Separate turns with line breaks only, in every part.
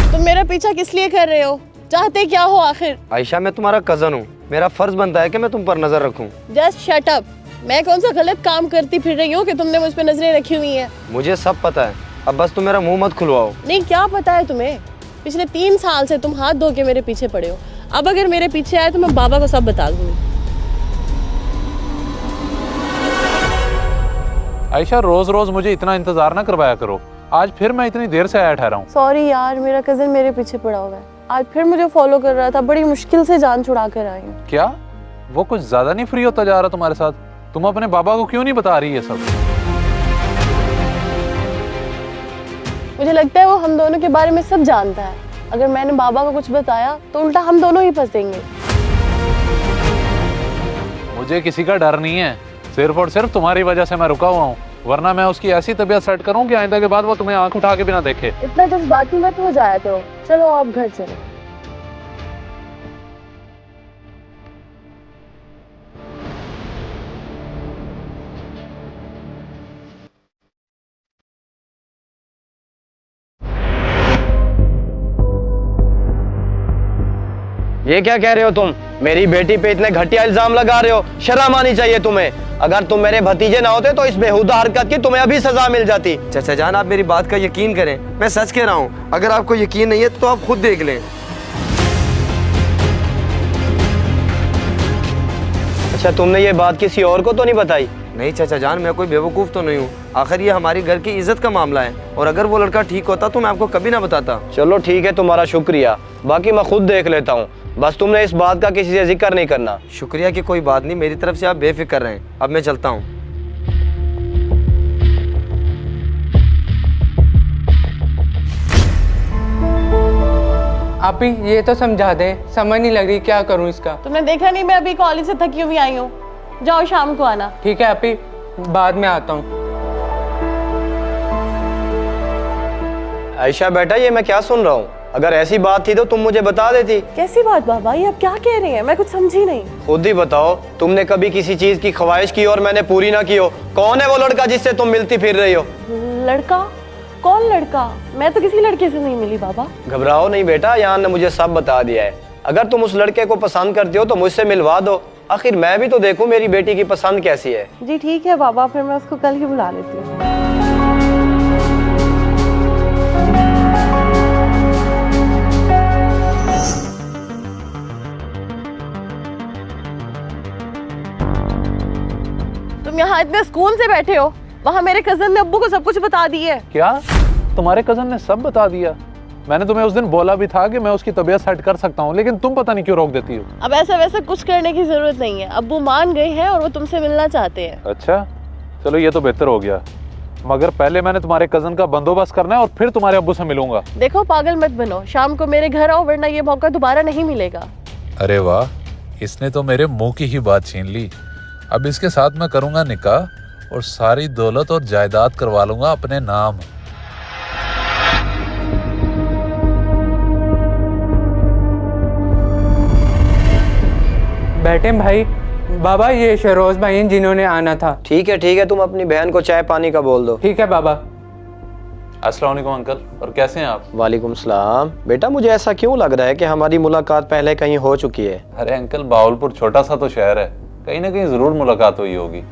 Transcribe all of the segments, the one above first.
तुम मेरा पीछा किस लिए कर रहे हो? चाहते क्या हो आखिर?
आयशा, मैं तुम्हारा कजन हूँ, मेरा फर्ज बनता है कि मैं तुम पर नजर रखूं।
Just shut up. मैं कौन सा गलत काम करती फिर रही हूँ कि तुमने मुझ पे नजरें रखी हुई हैं?
मुझे सब पता है, अब बस तुम मेरा मुंह मत खुलवाओ।
नहीं, क्या पता है तुम्हें? पिछले 3 साल से तुम हाथ धो के मेरे पीछे पड़े हो। अब अगर मेरे पीछे आए तो मैं बाबा को सब बता दूंगी।
आयशा, रोज रोज मुझे इतना इंतजार ना करवाया करो। आज फिर मैं इतनी देर से आया ठहरा हूँ।
सॉरी यार, मेरा कजन मेरे पीछे पड़ा हुआ है। आज फिर मुझे फॉलो कर रहा था, बड़ी मुश्किल से जान छुड़ा कर आई हूँ।
क्या वो कुछ ज्यादा नहीं फ्री होता जा रहा तुम्हारे साथ? तुम अपने बाबा को क्यों नहीं बता रही ये सब?
मुझे लगता है वो हम दोनों के बारे में सब जानता है। अगर मैंने बाबा को कुछ बताया तो उल्टा हम दोनों ही फंसेंगे।
मुझे किसी का डर नहीं है, सिर्फ और सिर्फ तुम्हारी वजह से मैं रुका हुआ हूँ, वरना मैं उसकी ऐसी तबीयत सेट करूँ कि आइंदा के बाद वो तुम्हें आंख उठा के भी ना देखे।
इतना जज्बाती मत हो जाया करो। चलो आप घर चलो।
ये क्या कह रहे हो तुम? मेरी बेटी पे इतने घटिया इल्जाम लगा रहे हो, शर्म आनी चाहिए तुम्हें। अगर तुम मेरे भतीजे ना होते तो इस बेहुदा हरकत की तुम्हें अभी सजा मिल जाती। चाचा जान, आप मेरी बात का यकीन करें, मैं सच कह रहा हूँ। अगर आपको यकीन नहीं है तो आप खुद देख लें। अच्छा, तुमने ये बात किसी और को तो नहीं बताई? नहीं चाचा जान, मैं कोई बेवकूफ़ तो नहीं हूँ। आखिर ये हमारी घर की इज्जत का मामला है, और अगर वो लड़का ठीक होता तो मैं आपको कभी ना बताता। चलो ठीक है, तुम्हारा शुक्रिया। बाकी मैं खुद देख लेता हूँ। बस तुमने इस बात का किसी से जिक्र नहीं करना। शुक्रिया की कोई बात नहीं, मेरी तरफ से आप बेफिक्र रहें। अब मैं चलता हूँ।
आप ही ये तो समझा दें, समझ नहीं लग रही क्या करूं इसका।
तुमने देखा नहीं मैं अभी कॉलेज से थकी हुई आई हूँ। जाओ शाम को आना।
ठीक है आप ही, बाद में आता हूँ।
आयशा बेटा, ये मैं क्या सुन रहा हूँ? अगर ऐसी बात थी तो तुम मुझे बता देती।
कैसी बात बाबा, ये आप क्या कह रही हैं? मैं कुछ समझी नहीं।
खुद ही बताओ, तुमने कभी किसी चीज की ख्वाहिश की और मैंने पूरी ना की हो? कौन है वो लड़का जिससे तुम मिलती फिर रही हो?
लड़का? कौन लड़का? मैं तो किसी लड़के से नहीं मिली बाबा।
घबराओ नहीं बेटा, यान ने मुझे सब बता दिया है। अगर तुम उस लड़के को पसंद करती हो तो मुझसे मिलवा दो। आखिर मैं भी तो देखूं मेरी बेटी की पसंद कैसी है।
जी ठीक है बाबा, फिर मैं उसको कल ही बुला लेती हूँ। तुम यहाँ इतने सुकून से बैठे हो, वहाँ मेरे कजन ने अब्बू को सब कुछ बता दिया है।
क्या तुम्हारे कजन ने सब बता दिया? मैंने तुम्हें उस दिन बोला भी था कि मैं उसकी तबीयत सेट कर सकता हूँ, लेकिन तुम पता नहीं क्यों रोक देती हो।
अब ऐसा वैसा कुछ करने की जरूरत नहीं है। अब्बू मान गए हैं और वो तुमसे मिलना चाहते हैं।
अच्छा चलो, ये तो बेहतर हो गया, मगर पहले मैंने तुम्हारे कजन का बंदोबस्त करना है और फिर तुम्हारे अब्बू से मिलूंगा।
देखो पागल मत बनो, शाम को मेरे घर आओ, वरना ये मौका दोबारा नहीं मिलेगा।
अरे वाह, इसने तो मेरे मुंह की ही बात छीन ली। अब इसके साथ मैं करूंगा निकाह और सारी दौलत और जायदाद करवा लूंगा अपने नाम।
बैठे भाई। बाबा ये शहरोज भाई हैं जिन्होंने आना था।
ठीक है, तुम अपनी बहन को चाय पानी का बोल दो।
ठीक है बाबा।
अस्सलाम वालेकुम अंकल, और कैसे हैं आप?
वालेकुम सलाम। बेटा, मुझे ऐसा क्यों लग रहा है कि हमारी मुलाकात पहले कहीं हो चुकी है?
अरे अंकल, बावलपुर छोटा सा तो शहर है, कहीं ना कहीं जरूर मुलाकात हुई होगी,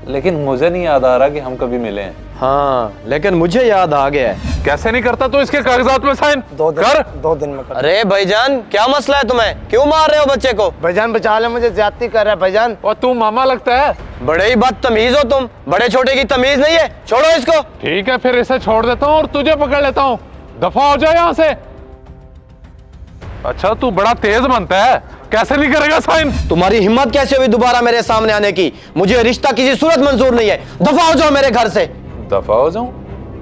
लेकिन मुझे नहीं याद आ रहा कि हम कभी मिले हैं।
हाँ, लेकिन मुझे याद आ गया है।
कैसे नहीं करता तो इसके कागजात में साइन कर।
2 दिन में कर।
अरे भाईजान, क्या मसला है तुम्हें? क्यों मार रहे हो बच्चे को?
भाईजान बचा ले, मुझे ज्यादती कर रहा है भाईजान।
और तू मामा लगता है?
बड़े ही बदतमीज हो तुम। बड़े छोटे की तमीज नहीं है, छोड़ो इसको।
ठीक है, फिर इसे छोड़ देता हूँ और तुझे पकड़ लेता हूँ। दफा हो जाए यहाँ से। अच्छा तू बड़ा तेज बनता है, कैसे नहीं करेगा साइन?
तुम्हारी हिम्मत कैसे हुई दोबारा मेरे सामने आने की? मुझे रिश्ता किसी सूरत मंजूर नहीं है। दफा हो जाओ मेरे घर से।
दफा हो जाऊं?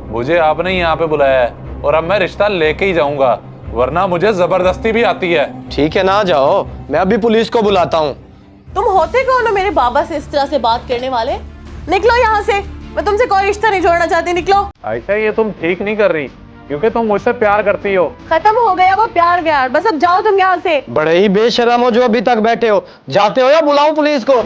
मुझे आपने ही यहाँ पे बुलाया है और अब मैं रिश्ता लेके ही जाऊंगा, वरना मुझे जबरदस्ती भी आती है।
ठीक है ना जाओ, मैं अभी पुलिस को बुलाता हूँ।
तुम होते कौन हो मेरे बाबा से इस तरह से बात करने वाले? निकलो यहाँ से, मैं तुमसे कोई रिश्ता नहीं जोड़ना चाहती। निकलो।
आयशा, ये तुम ठीक नहीं कर रही, क्योंकि तुम मुझसे प्यार करती हो।
खत्म हो गया वो प्यार व्यार, बस अब जाओ तुम यहाँ से।
बड़े ही बेशरम हो जो अभी तक बैठे हो। जाते हो या बुलाऊं पुलिस को?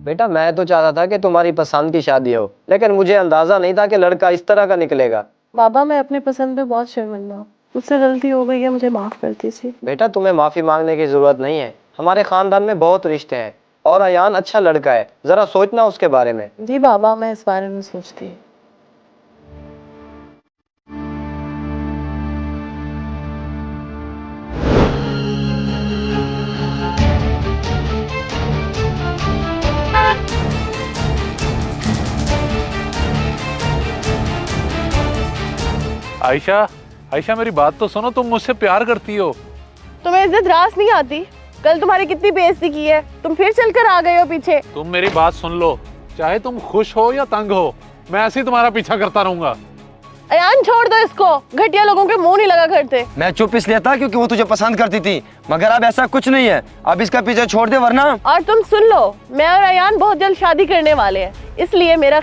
बेटा मैं तो चाहता था कि तुम्हारी पसंद की शादी हो, लेकिन मुझे अंदाजा नहीं था कि लड़का इस तरह का निकलेगा।
बाबा मैं अपनी पसंद पे बहुत शर्मिंदा हूँ, मुझसे गलती हो गई है, मुझे माफ कर दीजिए।
बेटा तुम्हें माफी मांगने की जरूरत नहीं है, हमारे खानदान में बहुत रिश्ते हैं और अयान अच्छा लड़का है, जरा सोचना उसके बारे में।
जी बाबा मैं इस बारे में सोचती हूँ।
आयशा, आयशा मेरी बात तो सुनो, तुम मुझसे प्यार करती हो।
तुम्हें इज्जत रास नहीं आती? कल तुम्हारी कितनी बेइज्जती की है, तुम फिर चलकर आ गए हो पीछे।
तुम मेरी बात सुन लो, चाहे तुम खुश हो या तंग हो, मैं ऐसे ही तुम्हारा पीछा करता रहूंगा।
अयान छोड़ दो इसको, घटिया लोगों के मुंह नहीं लगा करते।
मैं चुप इसलिए था क्योंकि वो तुझे पसंद करती थी, मगर अब ऐसा कुछ नहीं है, अब इसका पीछे छोड़ दे वरना।
और तुम सुन लो, मैं और अयान बहुत जल्द शादी करने वाले हैं, इसलिए मेरा